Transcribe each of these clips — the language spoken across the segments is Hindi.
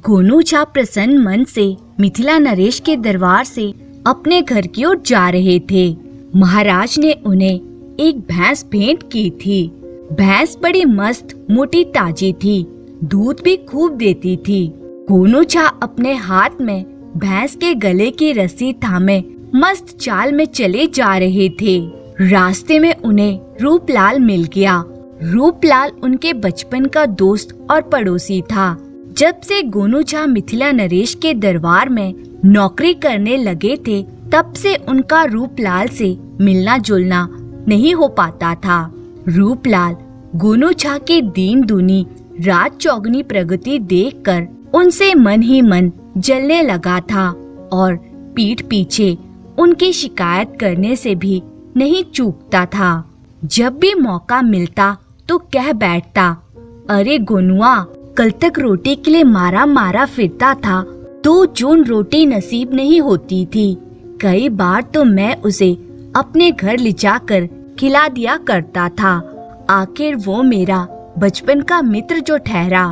गोनू झा प्रसन्न मन से मिथिला नरेश के दरबार से अपने घर की ओर जा रहे थे। महाराज ने उन्हें एक भैंस भेंट की थी। भैंस बड़ी मस्त मोटी ताजी थी, दूध भी खूब देती थी। गोनू झा अपने हाथ में भैंस के गले की रस्सी थामे मस्त चाल में चले जा रहे थे। रास्ते में उन्हें रूपलाल मिल गया। रूपलाल उनके बचपन का दोस्त और पड़ोसी था। जब से गोनू झा मिथिला नरेश के दरबार में नौकरी करने लगे थे, तब से उनका रूपलाल से मिलना जुलना नहीं हो पाता था। रूपलाल गोनू झा की दीन दुनी रात चौगनी प्रगति देखकर उनसे मन ही मन जलने लगा था और पीठ पीछे उनकी शिकायत करने से भी नहीं चूकता था। जब भी मौका मिलता तो कह बैठता, अरे गोनुआ, कल तक रोटी के लिए मारा मारा फिरता था, 2 जून रोटी नसीब नहीं होती थी। कई बार तो मैं उसे अपने घर ले जाकर खिला दिया करता था। आखिर वो मेरा बचपन का मित्र जो ठहरा।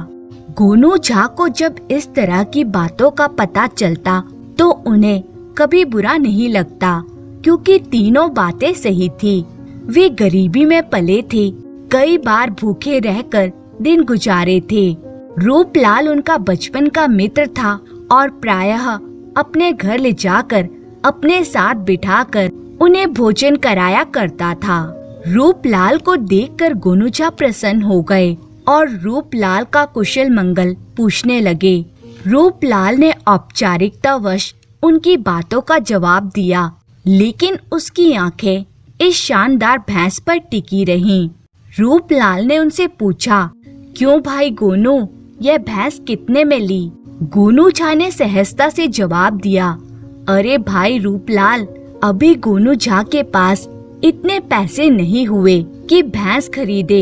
गोनू झा को जब इस तरह की बातों का पता चलता तो उन्हें कभी बुरा नहीं लगता, क्योंकि तीनों बातें सही थी। वे गरीबी में पले थे, कई बार भूखे रहकर दिन गुजारे थे। रूपलाल उनका बचपन का मित्र था और प्रायः अपने घर ले जाकर अपने साथ बिठाकर उन्हें भोजन कराया करता था। रूपलाल को देखकर गोनू झा प्रसन्न हो गए और रूपलाल का कुशल मंगल पूछने लगे। रूपलाल ने औपचारिकतावश उनकी बातों का जवाब दिया, लेकिन उसकी आंखें इस शानदार भैंस पर टिकी रहीं। रूपलाल ने उनसे पूछा, क्यों भाई गोनू, यह भैंस कितने में ली? गोनू झा ने सहजता से जवाब दिया, अरे भाई रूपलाल, अभी गोनू झा के पास इतने पैसे नहीं हुए कि भैंस खरीदे।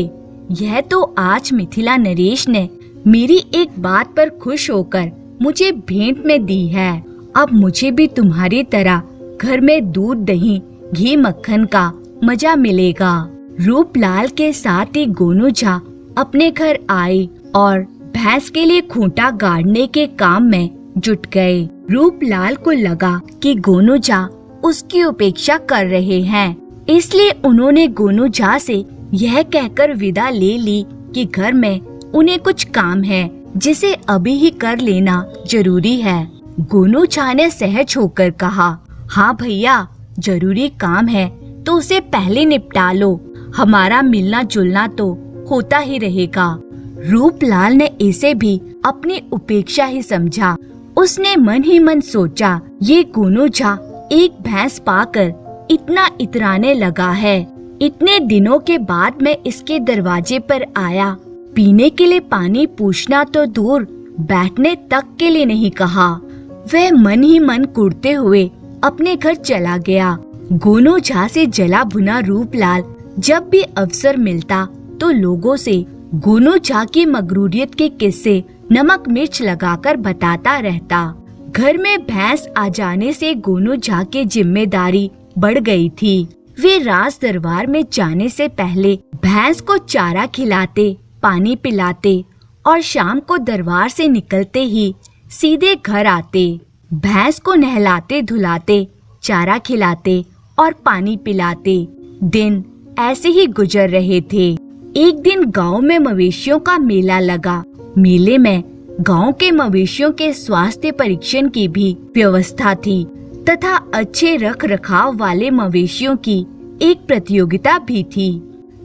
यह तो आज मिथिला नरेश ने मेरी एक बात पर खुश होकर मुझे भेंट में दी है। अब मुझे भी तुम्हारी तरह घर में दूध दही घी मक्खन का मजा मिलेगा। रूपलाल के साथ ही गोनू झा अपने घर आए और भैंस के लिए खूंटा गाड़ने के काम में जुट गए। रूपलाल को लगा कि गोनू झा उसकी उपेक्षा कर रहे हैं, इसलिए उन्होंने गोनू झा से यह कहकर विदा ले ली कि घर में उन्हें कुछ काम है जिसे अभी ही कर लेना जरूरी है। गोनू झा ने सहज होकर कहा, हाँ भैया, जरूरी काम है तो उसे पहले निपटा लो, हमारा मिलना जुलना तो होता ही रहेगा। रूपलाल ने इसे भी अपनी उपेक्षा ही समझा। उसने मन ही मन सोचा, ये गोनू झा एक भैंस पाकर इतना इतराने लगा है। इतने दिनों के बाद मैं इसके दरवाजे पर आया, पीने के लिए पानी पूछना तो दूर, बैठने तक के लिए नहीं कहा। वह मन ही मन कुढ़ते हुए अपने घर चला गया। गोनू झा से जला भुना रूपलाल जब भी अवसर मिलता तो लोगों से गोनू झा की मगरूरियत के किस्से नमक मिर्च लगाकर बताता रहता। घर में भैंस आ जाने से गोनू झा की जिम्मेदारी बढ़ गई थी। वे राज दरबार में जाने से पहले भैंस को चारा खिलाते, पानी पिलाते और शाम को दरबार से निकलते ही सीधे घर आते। भैंस को नहलाते धुलाते, चारा खिलाते और पानी पिलाते दिन ऐसे ही गुजर रहे थे। एक दिन गांव में मवेशियों का मेला लगा। मेले में गांव के मवेशियों के स्वास्थ्य परीक्षण की भी व्यवस्था थी तथा अच्छे रख रखाव वाले मवेशियों की एक प्रतियोगिता भी थी।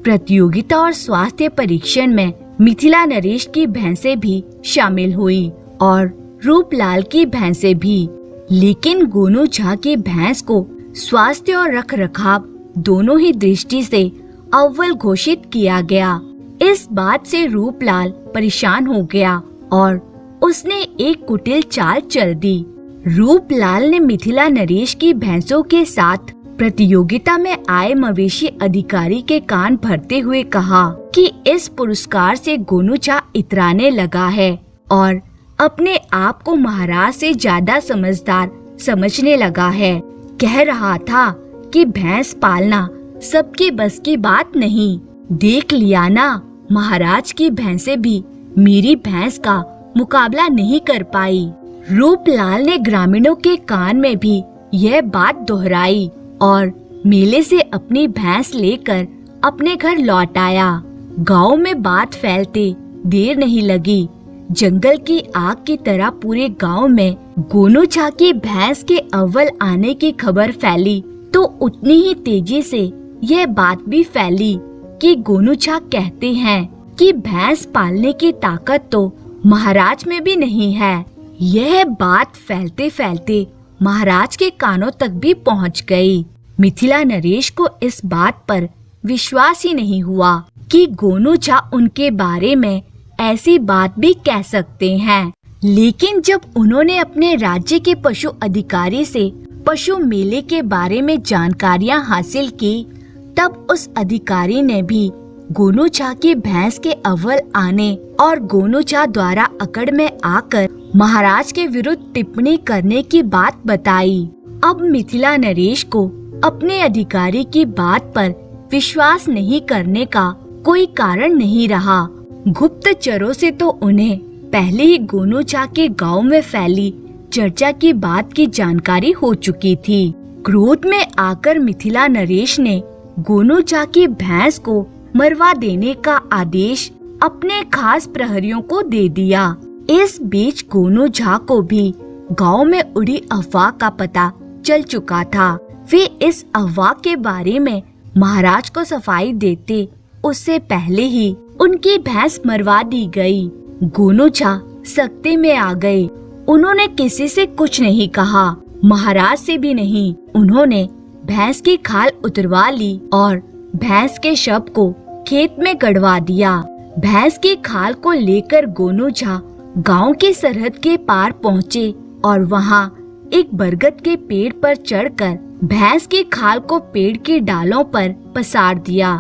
प्रतियोगिता और स्वास्थ्य परीक्षण में मिथिला नरेश की भैंसें भी शामिल हुई और रूपलाल की भैंसें भी, लेकिन गोनू झा की भैंस को स्वास्थ्य और रख रखाव दोनों ही दृष्टि से अव्वल घोषित किया गया। इस बात से रूपलाल परेशान हो गया और उसने एक कुटिल चाल चल दी। रूपलाल ने मिथिला नरेश की भैंसों के साथ प्रतियोगिता में आए मवेशी अधिकारी के कान भरते हुए कहा कि इस पुरस्कार से गोनू झा इतराने लगा है और अपने आप को महाराज से ज्यादा समझदार समझने लगा है। कह रहा था कि भैंस पालना सबके बस की बात नहीं। देख लिया ना, महाराज की भैंसें भी मेरी भैंस का मुकाबला नहीं कर पाई। रूपलाल ने ग्रामीणों के कान में भी यह बात दोहराई और मेले से अपनी भैंस लेकर अपने घर लौट आया। गांव में बात फैलते देर नहीं लगी। जंगल की आग की तरह पूरे गांव में गोनू झा की भैंस के अव्वल आने की खबर फैली तो उतनी ही तेजी से यह बात भी फैली कि गोनू झा कहते हैं कि भैंस पालने की ताकत तो महाराज में भी नहीं है। यह बात फैलते फैलते महाराज के कानों तक भी पहुंच गई। मिथिला नरेश को इस बात पर विश्वास ही नहीं हुआ कि गोनू झा उनके बारे में ऐसी बात भी कह सकते हैं। लेकिन जब उन्होंने अपने राज्य के पशु अधिकारी से पशु मेले के बारे में जानकारियां हासिल की, तब उस अधिकारी ने भी गोनू झा की भैंस के अव्वल आने और गोनू झा द्वारा अकड़ में आकर महाराज के विरुद्ध टिप्पणी करने की बात बताई। अब मिथिला नरेश को अपने अधिकारी की बात पर विश्वास नहीं करने का कोई कारण नहीं रहा। गुप्तचरों से तो उन्हें पहले ही गोनू झा के गांव में फैली चर्चा की बात की जानकारी हो चुकी थी। क्रोध में आकर मिथिला नरेश ने गोनू झा की भैंस को मरवा देने का आदेश अपने खास प्रहरियों को दे दिया। इस बीच गोनू झा को भी गांव में उड़ी अफवाह का पता चल चुका था। वे इस अफवाह के बारे में महाराज को सफाई देते उससे पहले ही उनकी भैंस मरवा दी गई। गोनू झा सख्ते में आ गए। उन्होंने किसी से कुछ नहीं कहा, महाराज से भी नहीं। उन्होंने भैंस की खाल उतरवा ली और भैंस के शव को खेत में गड़वा दिया। भैंस की खाल को लेकर गोनू झा गांव की सरहद के पार पहुँचे और वहाँ एक बरगद के पेड़ पर चढ़कर भैंस की खाल को पेड़ के डालों पर पसार दिया।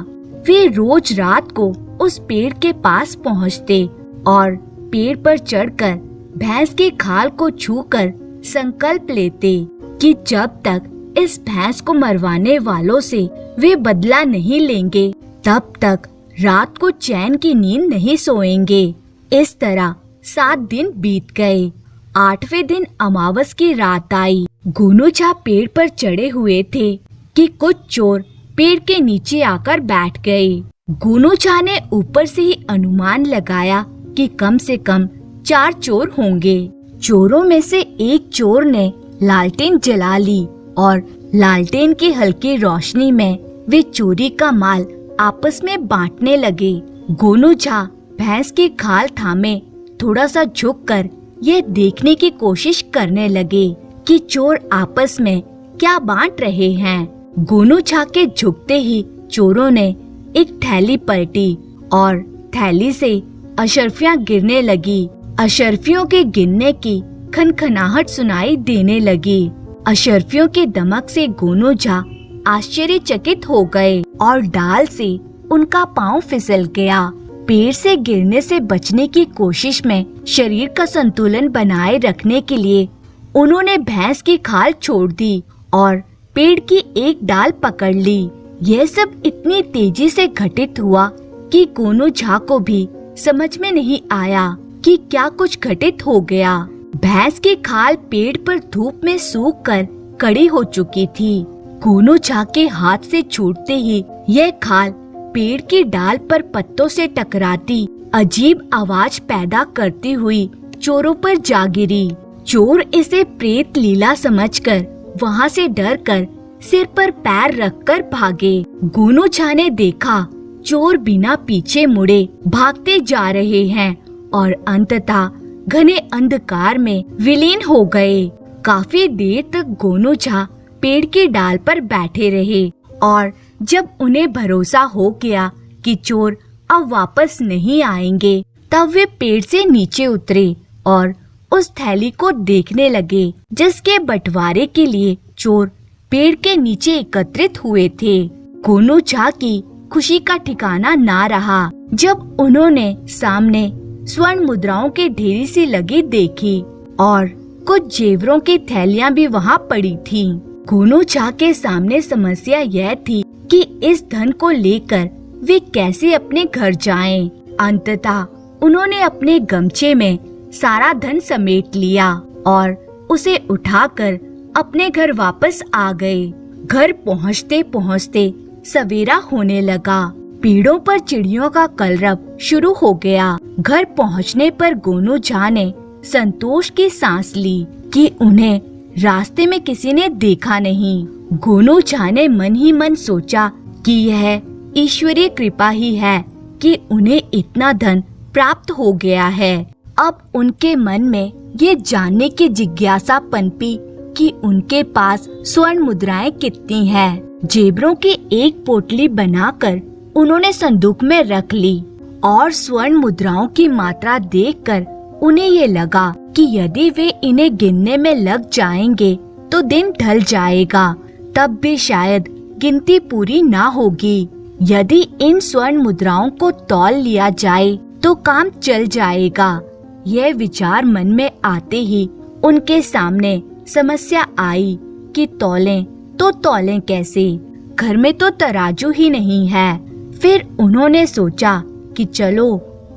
वे रोज रात को उस पेड़ के पास पहुँचते और पेड़ पर चढ़कर भैंस की खाल को छूकर संकल्प लेते कि जब तक इस भैंस को मरवाने वालों से वे बदला नहीं लेंगे, तब तक रात को चैन की नींद नहीं सोएंगे। इस तरह 7 दिन बीत गए। 8वें दिन अमावस की रात आई। गोनू झा पेड़ पर चढ़े हुए थे कि कुछ चोर पेड़ के नीचे आकर बैठ गए। गोनू झा ने ऊपर से ही अनुमान लगाया कि कम से कम 4 चोर होंगे। चोरों में से एक चोर ने लालटेन जला ली और लालटेन की हल्की रोशनी में वे चोरी का माल आपस में बांटने लगे। गोनू झा भैंस की खाल थामे थोड़ा सा झुककर यह देखने की कोशिश करने लगे कि चोर आपस में क्या बांट रहे हैं। गोनू झा के झुकते ही चोरों ने एक थैली पलटी और थैली से अशर्फियां गिरने लगी। अशर्फियों के गिरने की खनखनाहट सुनाई देने लगी। अशर्फियों के दमक से गोनू झा आश्चर्यचकित हो गए और डाल से उनका पांव फिसल गया। पेड़ से गिरने से बचने की कोशिश में शरीर का संतुलन बनाए रखने के लिए उन्होंने भैंस की खाल छोड़ दी और पेड़ की एक डाल पकड़ ली। यह सब इतनी तेजी से घटित हुआ कि गोनू झा को भी समझ में नहीं आया कि क्या कुछ घटित हो गया। भैंस की खाल पेड़ पर धूप में सूखकर कड़ी हो चुकी थी। गोनू झा के हाथ से छूटते ही यह खाल पेड़ की डाल पर पत्तों से टकराती अजीब आवाज पैदा करती हुई चोरों पर जा गिरी। चोर इसे प्रेत लीला समझकर वहाँ से डरकर सिर पर पैर रखकर भागे। गोनू झा ने देखा चोर बिना पीछे मुड़े भागते जा रहे हैं और अंततः घने अंधकार में विलीन हो गए। काफी देर तक गोनू झा पेड़ की डाल पर बैठे रहे और जब उन्हें भरोसा हो गया कि चोर अब वापस नहीं आएंगे, तब वे पेड़ से नीचे उतरे और उस थैली को देखने लगे जिसके बंटवारे के लिए चोर पेड़ के नीचे एकत्रित हुए थे। गोनू झा की खुशी का ठिकाना ना रहा जब उन्होंने सामने स्वर्ण मुद्राओं की ढेरी सी लगी देखी और कुछ जेवरों की थैलियां भी वहां पड़ी थीं। गोनू झा के सामने समस्या यह थी कि इस धन को लेकर वे कैसे अपने घर जाएं। अंततः उन्होंने अपने गमछे में सारा धन समेट लिया और उसे उठाकर अपने घर वापस आ गए। घर पहुँचते पहुँचते सवेरा होने लगा। पेड़ों पर चिड़ियों का कलरव शुरू हो गया। घर पहुँचने पर गोनू झा ने संतोष की सांस ली कि उन्हें रास्ते में किसी ने देखा नहीं। गोनू झा ने मन ही मन सोचा कि यह ईश्वरीय कृपा ही है कि उन्हें इतना धन प्राप्त हो गया है। अब उनके मन में ये जानने की जिज्ञासा पनपी कि उनके पास स्वर्ण मुद्राएं कितनी हैं। जेबरों की एक पोटली बनाकर उन्होंने संदूक में रख ली और स्वर्ण मुद्राओं की मात्रा देखकर उन्हें ये लगा कि यदि वे इन्हें गिनने में लग जाएंगे तो दिन ढल जाएगा, तब भी शायद गिनती पूरी ना होगी। यदि इन स्वर्ण मुद्राओं को तौल लिया जाए तो काम चल जाएगा। यह विचार मन में आते ही उनके सामने समस्या आई कि तौलें तो तौलें कैसे, घर में तो तराजू ही नहीं है। फिर उन्होंने सोचा कि चलो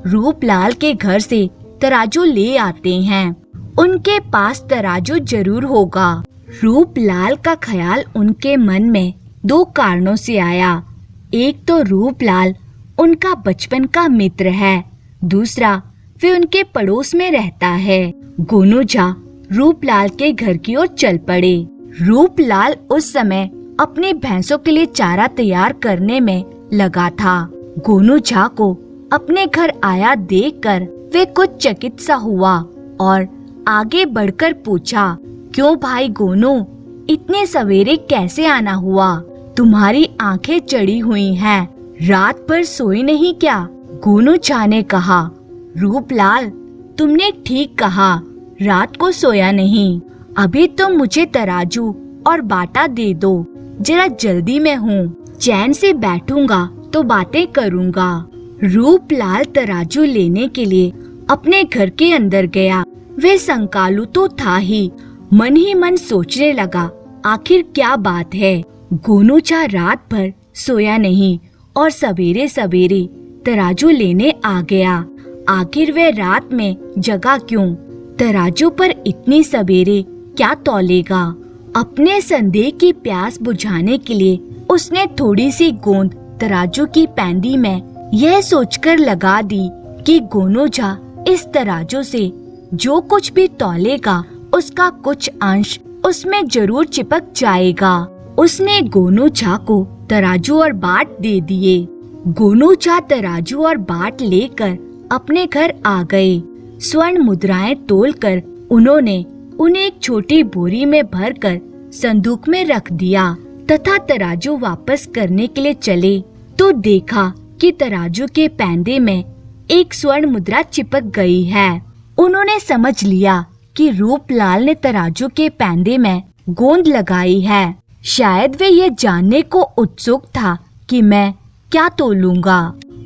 रूपलाल के घर से तराजू ले आते हैं, उनके पास तराजू जरूर होगा। रूपलाल का ख्याल उनके मन में दो कारणों से आया। एक तो रूपलाल उनका बचपन का मित्र है, दूसरा वे उनके पड़ोस में रहता है। गोनू झा रूपलाल के घर की ओर चल पड़े। रूपलाल उस समय अपनी भैंसों के लिए चारा तैयार करने में लगा था। गोनू झा को अपने घर आया देखकर वे कुछ चकित सा हुआ और आगे बढ़कर पूछा, क्यों भाई गोनू, इतने सवेरे कैसे आना हुआ? तुम्हारी आंखें चढ़ी हुई हैं, रात भर सोई नहीं क्या? गोनू झा ने कहा, रूपलाल तुमने ठीक कहा, रात को सोया नहीं। अभी तो मुझे तराजू और बाटा दे दो, जरा जल्दी में हूँ, चैन से बैठूंगा तो बातें करूँगा। रूपलाल तराजू लेने के लिए अपने घर के अंदर गया। वे संकालू तो था ही मन सोचने लगा, आखिर क्या बात है। गोनू झा रात भर सोया नहीं और सवेरे सवेरे तराजू लेने आ गया। आखिर वे रात में जगा क्यों? तराजू पर इतनी सवेरे क्या तौलेगा? अपने संदेह की प्यास बुझाने के लिए उसने थोड़ी सी गोंद तराजू की पैंदी में यह सोचकर लगा दी कि गोनू झा इस तराजू से जो कुछ भी तौलेगा उसका कुछ अंश उसमें जरूर चिपक जाएगा। उसने गोनू झा को तराजू और बाट दे दिए। गोनू झा तराजू और बाट लेकर अपने घर आ गए। स्वर्ण मुद्राएं तोलकर उन्होंने उन्हें एक छोटी बोरी में भरकर संदूक में रख दिया तथा तराजू वापस करने के लिए चले तो देखा कि तराजू के पैंदे में एक स्वर्ण मुद्रा चिपक गई है। उन्होंने समझ लिया कि रूपलाल ने तराजू के पैंदे में गोंद लगाई है। शायद वे ये जानने को उत्सुक था कि मैं क्या तोलूंगा।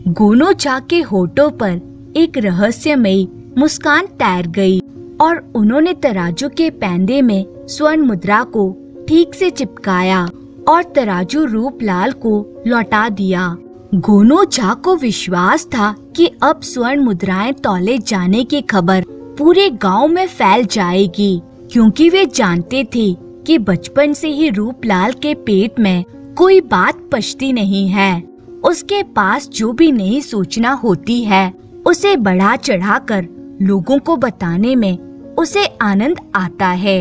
गोनू झा के होठों पर एक रहस्यमयी मुस्कान तैर गई और उन्होंने तराजू के पैंदे में स्वर्ण मुद्रा को ठीक से चिपकाया और तराजू रूपलाल को लौटा दिया। गोनू झा को विश्वास था कि अब स्वर्ण मुद्राएं तौले जाने की खबर पूरे गांव में फैल जाएगी, क्योंकि वे जानते थे कि बचपन से ही रूपलाल के पेट में कोई बात पचती नहीं है। उसके पास जो भी नई सूचना होती है उसे बढ़ा चढ़ाकर लोगों को बताने में उसे आनंद आता है।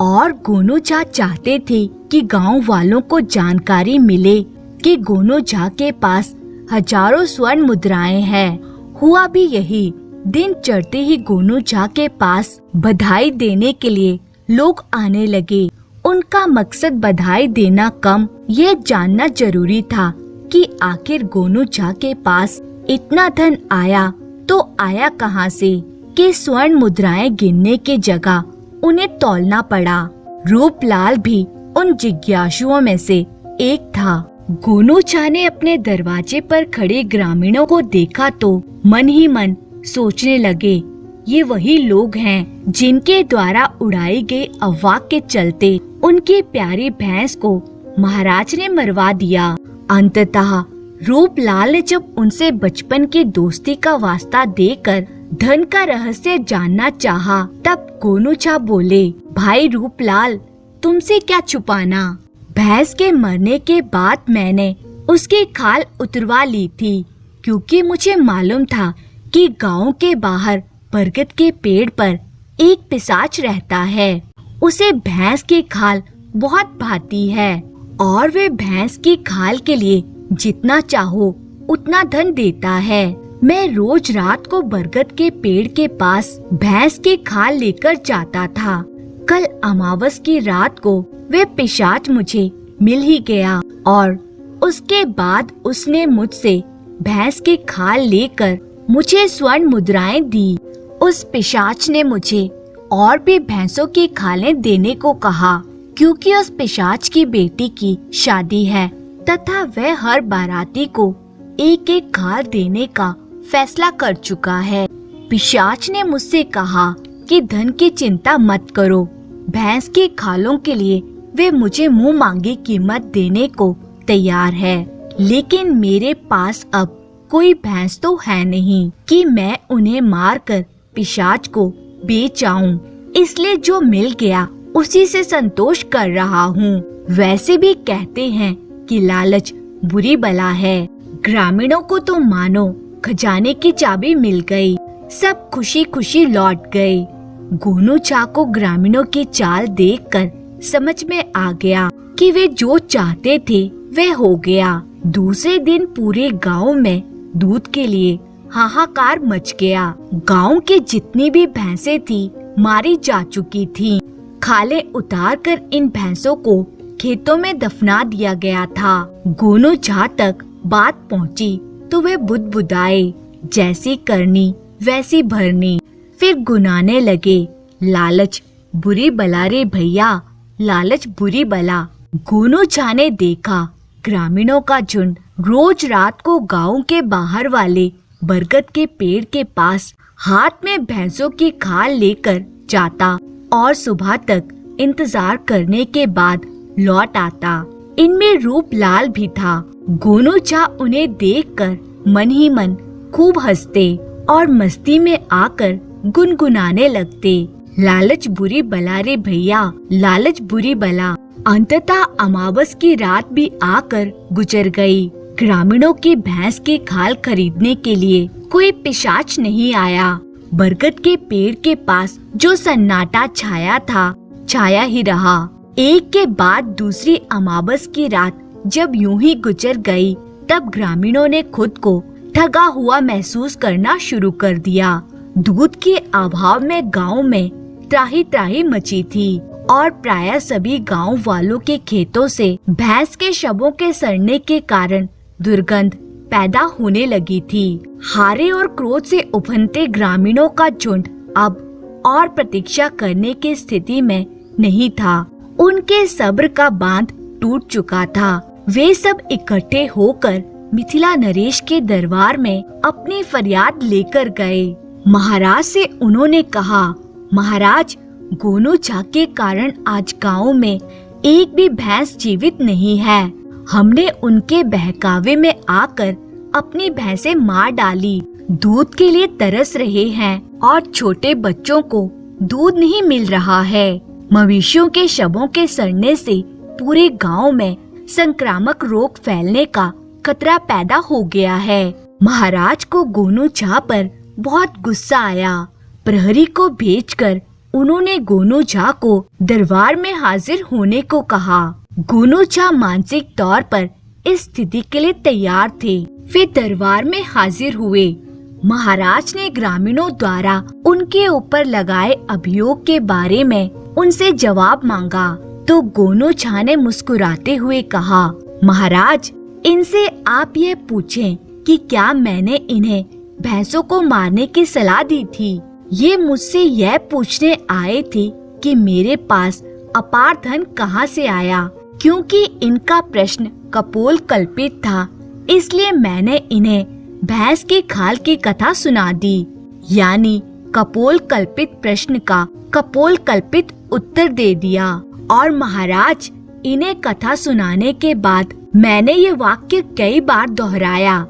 और गोनू झा चाहते थे कि गांव वालों को जानकारी मिले कि गोनू झा के पास हजारों स्वर्ण मुद्राएं हैं। हुआ भी यही। दिन चढ़ते ही गोनू झा के पास बधाई देने के लिए लोग आने लगे। उनका मकसद बधाई देना कम, ये जानना जरूरी था कि आखिर गोनू झा के पास इतना धन आया तो आया कहां से कि स्वर्ण मुद्राएं गिनने की जगह उन्हें तौलना पड़ा। रूपलाल भी उन जिज्ञासुओं में से एक था। गोनू झा ने अपने दरवाजे पर खड़े ग्रामीणों को देखा तो मन ही मन सोचने लगे, ये वही लोग हैं जिनके द्वारा उड़ाई गई अफवाह के चलते उनकी प्यारी भैंस को महाराज ने मरवा दिया। अंततः रूपलाल ने जब उनसे बचपन की दोस्ती का वास्ता देकर धन का रहस्य जानना चाहा, तब गोनूछा बोले, भाई रूपलाल, तुमसे क्या छुपाना। भैंस के मरने के बाद मैंने उसकी खाल उतरवा ली थी, क्योंकि मुझे मालूम था कि गांव के बाहर बरगद के पेड़ पर एक पिशाच रहता है। उसे भैंस की खाल बहुत भाती है और वे भैंस की खाल के लिए जितना चाहो उतना धन देता है। मैं रोज रात को बरगद के पेड़ के पास भैंस की खाल लेकर जाता था। कल अमावस की रात को वे पिशाच मुझे मिल ही गया और उसके बाद उसने मुझसे भैंस की खाल लेकर मुझे स्वर्ण मुद्राएं दी। उस पिशाच ने मुझे और भी भैंसों की खालें देने को कहा, क्योंकि उस पिशाच की बेटी की शादी है तथा वह हर बाराती को एक एक खाल देने का फैसला कर चुका है। पिशाच ने मुझसे कहा कि धन की चिंता मत करो, भैंस की खालों के लिए वे मुझे मुंह मांगी कीमत देने को तैयार है, लेकिन मेरे पास अब कोई भैंस तो है नहीं कि मैं उन्हें मारकर पिशाच को बेच आऊं। इसलिए जो मिल गया उसी से संतोष कर रहा हूँ। वैसे भी कहते हैं कि लालच बुरी बला है। ग्रामीणों को तो मानो खजाने की चाबी मिल गई, सब खुशी खुशी लौट गए। गोनूछा को ग्रामीणों की चाल देखकर समझ में आ गया कि वे जो चाहते थे वह हो गया। दूसरे दिन पूरे गांव में दूध के लिए हाहाकार मच गया। गांव के जितनी भी भैंसें थी मारी जा चुकी थीं। खालें उतारकर इन भैंसों को खेतों में दफना दिया गया था। गोनूछा तक बात पहुंची तो वे बुदबुदाए, जैसी करनी वैसी भरनी। फिर गुनाने लगे, लालच बुरी बला रे भैया, लालच बुरी बला। गोनूछा ने देखा ग्रामीणों का झुंड रोज रात को गांव के बाहर वाले बरगद के पेड़ के पास हाथ में भैंसों की खाल लेकर जाता और सुबह तक इंतजार करने के बाद लौट आता। इनमें रूपलाल भी था। गोनूछा उन्हें देखकर मन ही मन खूब हंसते और मस्ती में आकर गुनगुनाने लगते, लालच बुरी बला रे भैया, लालच बुरी बला। अंततः अमावस की रात भी आकर गुजर गई। ग्रामीणों की भैंस की खाल खरीदने के लिए कोई पिशाच नहीं आया। बरगद के पेड़ के पास जो सन्नाटा छाया था, छाया ही रहा। एक के बाद दूसरी अमावस की रात जब यूं ही गुजर गई, तब ग्रामीणों ने खुद को ठगा हुआ महसूस करना शुरू कर दिया। दूध के अभाव में गांव में त्राही त्राही मची थी और प्रायः सभी गांव वालों के खेतों से भैंस के शवों के सड़ने के कारण दुर्गंध पैदा होने लगी थी। हारे और क्रोध से उफनते ग्रामीणों का झुंड अब और प्रतीक्षा करने की स्थिति में नहीं था। उनके सब्र का बांध टूट चुका था। वे सब इकट्ठे होकर मिथिला नरेश के दरबार में अपनी फरियाद लेकर गए। महाराज से उन्होंने कहा, महाराज, गोनूछा के कारण आज गांव में एक भी भैंस जीवित नहीं है। हमने उनके बहकावे में आकर अपनी भैंसें मार डाली। दूध के लिए तरस रहे हैं और छोटे बच्चों को दूध नहीं मिल रहा है। मवेशियों के शवों के सड़ने से पूरे गांव में संक्रामक रोग फैलने का खतरा पैदा हो गया है। महाराज को गोनूछा पर बहुत गुस्सा आया। प्रहरी को भेजकर उन्होंने गोनूछा को दरबार में हाजिर होने को कहा। गोनूछा मानसिक तौर पर इस स्थिति के लिए तैयार थे। वे दरबार में हाजिर हुए। महाराज ने ग्रामीणों द्वारा उनके ऊपर लगाए अभियोग के बारे में उनसे जवाब मांगा, तो गोनूछा ने मुस्कुराते हुए कहा, महाराज, इनसे आप ये पूछें कि क्या मैंने इन्हें भैंसों को मारने की सलाह दी थी। ये मुझसे यह पूछने आए थे कि मेरे पास अपार धन कहाँ से आया। क्योंकि इनका प्रश्न कपोल कल्पित था, इसलिए मैंने इन्हें भैंस की खाल की कथा सुना दी। यानी कपोल कल्पित प्रश्न का कपोल कल्पित उत्तर दे दिया। और महाराज, इन्हें कथा सुनाने के बाद मैंने ये वाक्य कई बार दोहराया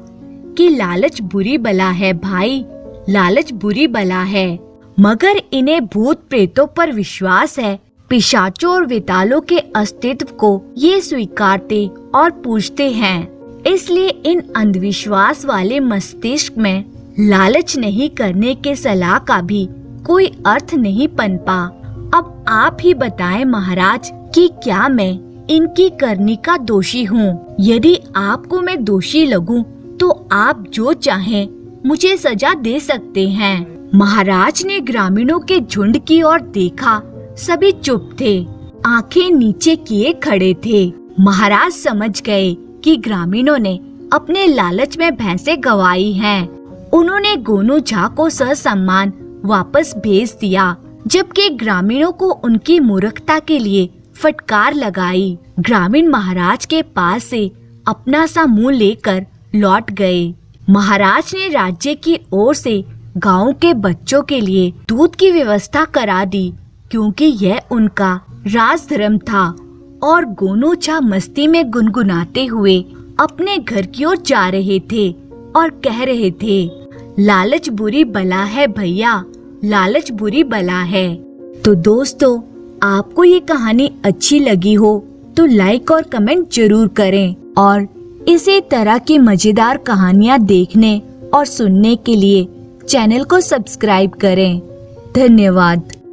कि लालच बुरी बला है भाई, लालच बुरी बला है, मगर इन्हें भूत प्रेतों पर विश्वास है। पिशाचों और वेतालों के अस्तित्व को ये स्वीकारते और पूजते हैं। इसलिए इन अंधविश्वास वाले मस्तिष्क में लालच नहीं करने के सलाह का भी कोई अर्थ नहीं पनपा। अब आप ही बताएं महाराज कि क्या मैं इनकी करनी का दोषी हूँ? यदि आपको मैं दोषी लगूं तो आप जो चाहें मुझे सजा दे सकते हैं। महाराज ने ग्रामीणों के झुंड की ओर देखा। सभी चुप थे, आंखें नीचे किए खड़े थे। महाराज समझ गए कि ग्रामीणों ने अपने लालच में भैंसें गंवाई हैं। उन्होंने गोनू झा को ससम्मान वापस भेज दिया, जबकि ग्रामीणों को उनकी मूर्खता के लिए फटकार लगाई। ग्रामीण महाराज के पास से अपना सा मुंह लेकर लौट गए। महाराज ने राज्य की ओर से गांव के बच्चों के लिए दूध की व्यवस्था करा दी, क्योंकि यह उनका राजधर्म था। और गोनू झा मस्ती में गुनगुनाते हुए अपने घर की ओर जा रहे थे और कह रहे थे, लालच बुरी बला है भैया, लालच बुरी बला है। तो दोस्तों, आपको ये कहानी अच्छी लगी हो तो लाइक और कमेंट जरूर करें, और इसी तरह की मजेदार कहानियाँ देखने और सुनने के लिए चैनल को सब्सक्राइब करें। धन्यवाद।